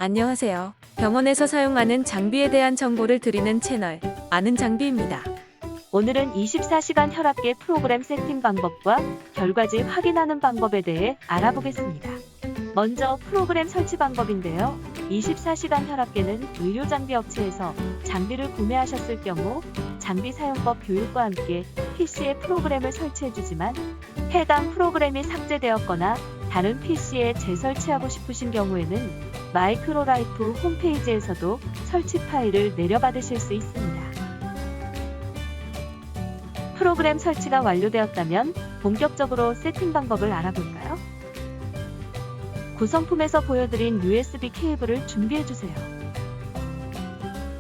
안녕하세요. 병원에서 사용하는 장비에 대한 정보를 드리는 채널 아는 장비입니다. 오늘은 24시간 혈압계 프로그램 세팅 방법과 결과지 확인하는 방법에 대해 알아보겠습니다. 먼저 프로그램 설치 방법인데요. 24시간 혈압계는 의료 장비 업체에서 장비를 구매하셨을 경우 장비 사용법 교육과 함께 PC에 프로그램을 설치해주지만 해당 프로그램이 삭제되었거나 다른 PC에 재설치하고 싶으신 경우에는 마이크로라이프 홈페이지에서도 설치 파일을 내려받으실 수 있습니다. 프로그램 설치가 완료되었다면 본격적으로 세팅 방법을 알아볼까요? 구성품에서 보여드린 USB 케이블을 준비해주세요.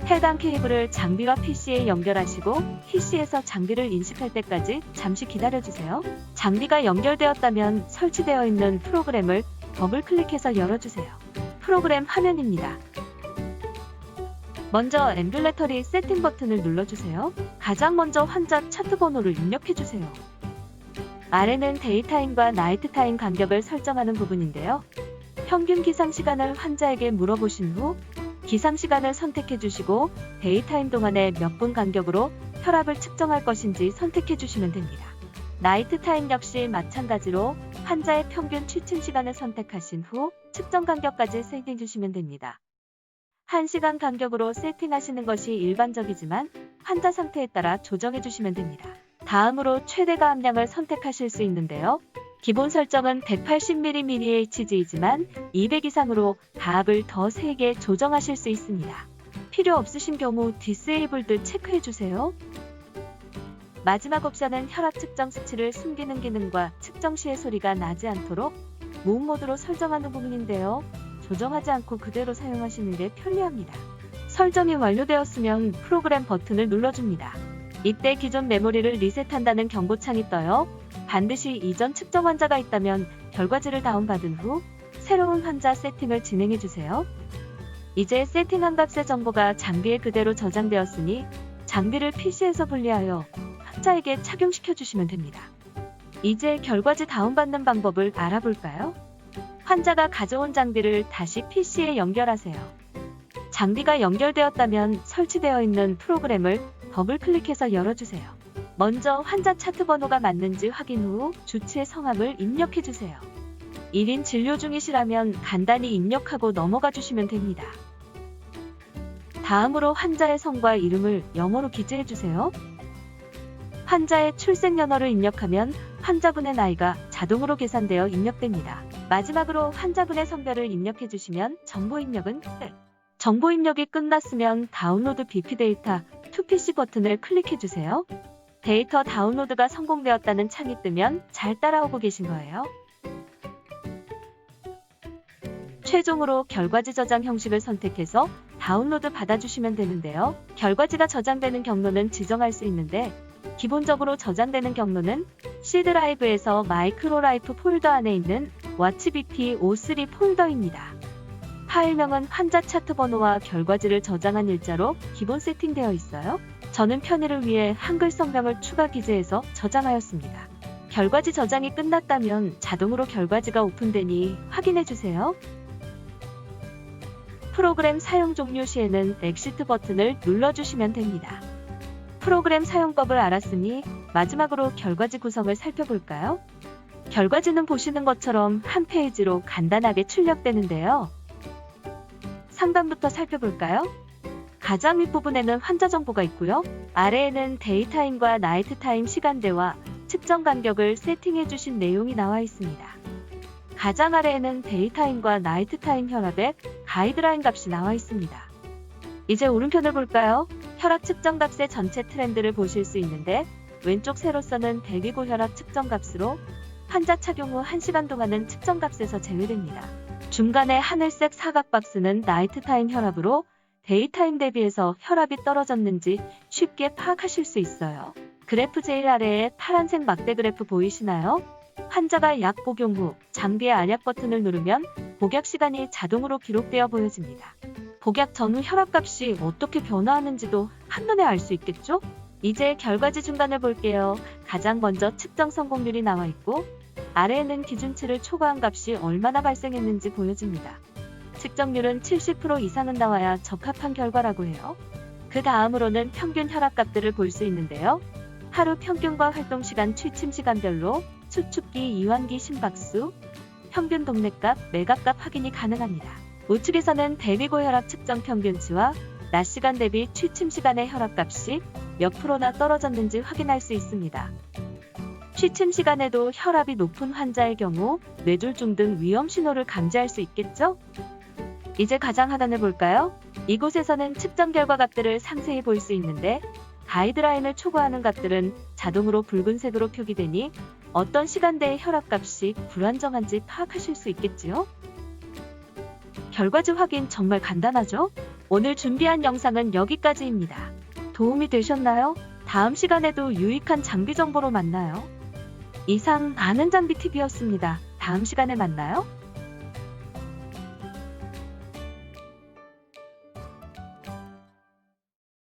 해당 케이블을 장비와 PC에 연결하시고 PC에서 장비를 인식할 때까지 잠시 기다려주세요. 장비가 연결되었다면 설치되어 있는 프로그램을 더블 클릭해서 열어주세요. 프로그램 화면입니다. 먼저 앰뷸레터리 세팅 버튼을 눌러주세요. 가장 먼저 환자 차트 번호를 입력해주세요. 아래는 데이타임과 나이트타임 간격을 설정하는 부분인데요. 평균 기상시간을 환자에게 물어보신 후 기상시간을 선택해주시고 데이타임 동안에 몇 분 간격으로 혈압을 측정할 것인지 선택해주시면 됩니다. 나이트타임 역시 마찬가지로 환자의 평균 취침 시간을 선택하신 후 측정 간격까지 세팅해주시면 됩니다. 1시간 간격으로 세팅하시는 것이 일반적이지만 환자 상태에 따라 조정해주시면 됩니다. 다음으로 최대 가압량을 선택하실 수 있는데요. 기본 설정은 180mmHg이지만 200 이상으로 가압을 더 세게 조정하실 수 있습니다. 필요 없으신 경우 디세이블드 체크해주세요. 마지막 옵션은 혈압 측정 수치를 숨기는 기능과 측정 시의 소리가 나지 않도록 무음 모드로 설정하는 부분인데요. 조정하지 않고 그대로 사용하시는 게 편리합니다. 설정이 완료되었으면 프로그램 버튼을 눌러줍니다. 이때 기존 메모리를 리셋한다는 경고창이 떠요. 반드시 이전 측정 환자가 있다면 결과지를 다운받은 후 새로운 환자 세팅을 진행해주세요. 이제 세팅한 값의 정보가 장비에 그대로 저장되었으니 장비를 PC에서 분리하여 환자에게 착용시켜주시면 됩니다. 이제 결과지 다운받는 방법을 알아볼까요? 환자가 가져온 장비를 다시 PC에 연결하세요. 장비가 연결되었다면 설치되어 있는 프로그램을 더블 클릭해서 열어주세요. 먼저 환자 차트 번호가 맞는지 확인 후 주치의 성함을 입력해주세요. 1인 진료 중이시라면 간단히 입력하고 넘어가 주시면 됩니다. 다음으로 환자의 성과 이름을 영어로 기재해주세요. 환자의 출생연월을 입력하면 환자분의 나이가 자동으로 계산되어 입력됩니다. 마지막으로 환자분의 성별을 입력해주시면 정보 입력은 끝. 정보 입력이 끝났으면 다운로드 BP 데이터 to PC 버튼을 클릭해주세요. 데이터 다운로드가 성공되었다는 창이 뜨면 잘 따라오고 계신 거예요. 최종으로 결과지 저장 형식을 선택해서 다운로드 받아주시면 되는데요. 결과지가 저장되는 경로는 지정할 수 있는데 기본적으로 저장되는 경로는 C 드라이브에서 마이크로라이프 폴더 안에 있는 WatchBP53 폴더입니다. 파일명은 환자 차트 번호와 결과지를 저장한 일자로 기본 세팅되어 있어요. 저는 편의를 위해 한글 성명을 추가 기재해서 저장하였습니다. 결과지 저장이 끝났다면 자동으로 결과지가 오픈되니 확인해주세요. 프로그램 사용 종료 시에는 엑시트 버튼을 눌러주시면 됩니다. 프로그램 사용법을 알았으니 마지막으로 결과지 구성을 살펴볼까요? 결과지는 보시는 것처럼 한 페이지로 간단하게 출력되는데요. 상단부터 살펴볼까요? 가장 윗부분에는 환자 정보가 있고요. 아래에는 데이타임과 나이트타임 시간대와 측정 간격을 세팅해주신 내용이 나와 있습니다. 가장 아래에는 데이타임과 나이트타임 혈압의 가이드라인 값이 나와 있습니다. 이제 오른편을 볼까요? 혈압 측정 값의 전체 트렌드를 보실 수 있는데 왼쪽 세로선은 대기고 혈압 측정 값으로 환자 착용 후 1시간 동안은 측정 값에서 제외됩니다. 중간에 하늘색 사각 박스는 나이트타임 혈압으로 데이타임 대비해서 혈압이 떨어졌는지 쉽게 파악하실 수 있어요. 그래프 제일 아래에 파란색 막대 그래프 보이시나요? 환자가 약 복용 후 장비의 안약 버튼을 누르면 복약 시간이 자동으로 기록되어 보여집니다. 복약 전후 혈압값이 어떻게 변화하는지도 한눈에 알 수 있겠죠? 이제 결과지 중간을 볼게요. 가장 먼저 측정 성공률이 나와 있고 아래에는 기준치를 초과한 값이 얼마나 발생했는지 보여집니다. 측정률은 70% 이상은 나와야 적합한 결과라고 해요. 그 다음으로는 평균 혈압값들을 볼 수 있는데요. 하루 평균과 활동시간, 취침 시간별로 수축기, 이완기, 심박수, 평균 동맥값, 맥압값 확인이 가능합니다. 우측에서는 대비 고혈압 측정 평균치와 낮 시간 대비 취침 시간의 혈압값이 몇 프로나 떨어졌는지 확인할 수 있습니다. 취침 시간에도 혈압이 높은 환자의 경우 뇌졸중 등 위험 신호를 감지할 수 있겠죠? 이제 가장 하단을 볼까요? 이곳에서는 측정 결과 값들을 상세히 볼 수 있는데 가이드라인을 초과하는 값들은 자동으로 붉은색으로 표기되니 어떤 시간대의 혈압값이 불안정한지 파악하실 수 있겠지요? 결과지 확인 정말 간단하죠? 오늘 준비한 영상은 여기까지입니다. 도움이 되셨나요? 다음 시간에도 유익한 장비 정보로 만나요. 이상 아는 장비 TV였습니다. 다음 시간에 만나요.